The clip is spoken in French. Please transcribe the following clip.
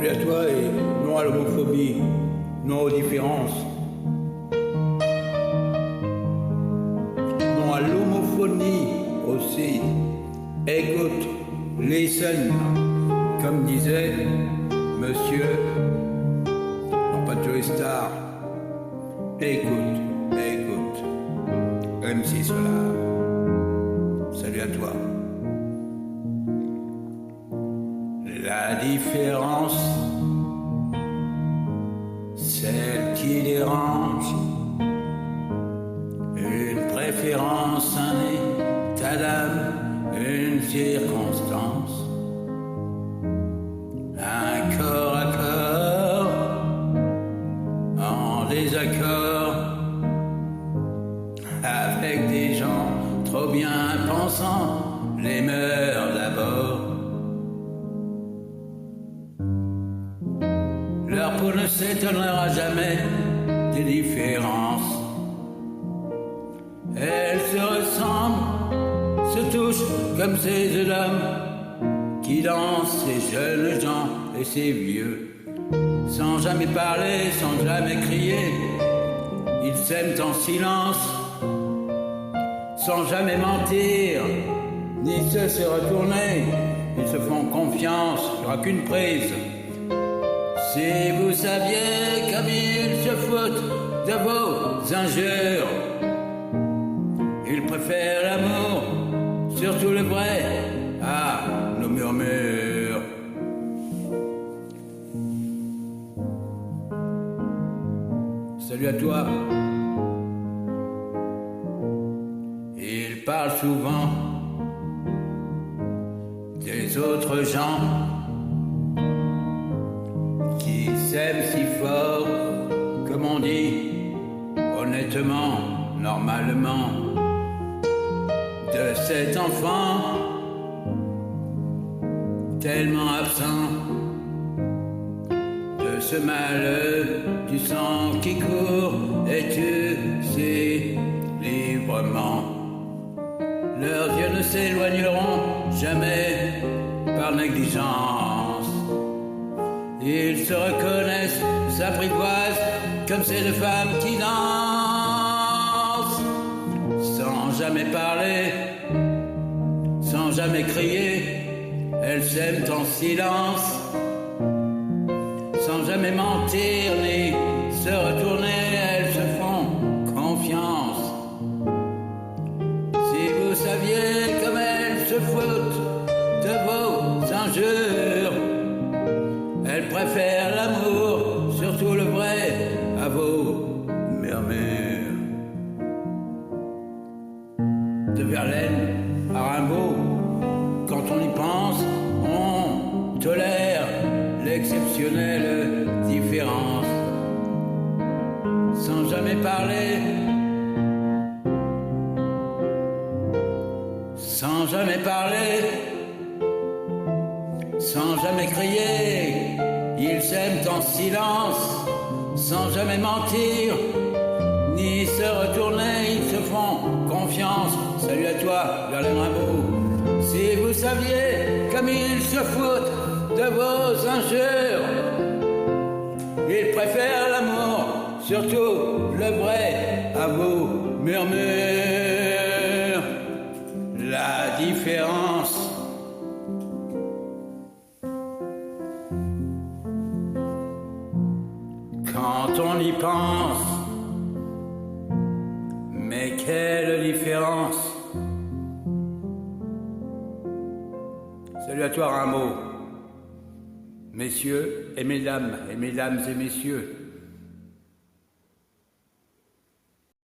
Salut à toi et non à l'homophobie, non aux différences, non à l'homophonie aussi. Écoute, listen, comme disait monsieur, non pas Joey Star. Écoute, MC Solar. Salut à toi. La différence, celle qui dérange, une préférence, un état d'âme, une circonstance, un corps à corps, en désaccord, avec des gens trop bien pensants, les mœurs d'abord. Leur peau ne s'étonnera jamais des différences. Elles se ressemblent, se touchent comme ces deux dames qui dansent, ces jeunes gens et ces vieux. Sans jamais parler, sans jamais crier, ils s'aiment en silence, sans jamais mentir, ni se retourner. Ils se font confiance, il n'y aura qu'une prise. Si vous saviez comme ils se foutent de vos injures, ils préfèrent l'amour, surtout le vrai, à nos murmures. Salut à toi. Ils parlent souvent des autres gens qui s'aiment si fort, comme on dit, honnêtement, normalement, de cet enfant tellement absent, de ce malheur du sang qui court, et tu sais librement. Leurs yeux ne s'éloigneront jamais par négligence. Ils se reconnaissent, s'apprivoisent comme ces deux femmes qui dansent, sans jamais parler, sans jamais crier. Elles s'aiment en silence, sans jamais mentir ni se retourner. Elles se font confiance. Si vous saviez comme elles se foutent de vos injures, elles préfèrent l'amour, surtout le vrai, à vos murmures. De Verlaine à Rimbaud, quand on y pense, on tolère l'exceptionnelle différence. Sans jamais parler, sans jamais parler, sans jamais crier, ils s'aiment en silence, sans jamais mentir, ni se retourner, ils se font confiance. Salut à toi, Verlaine Rimbaud. Si vous saviez comme ils se foutent de vos injures, ils préfèrent l'amour, surtout le vrai, à vos murmures. La différence, quand on y pense, mais quelle différence. Salut à toi Rimbaud. Messieurs et mesdames et messieurs,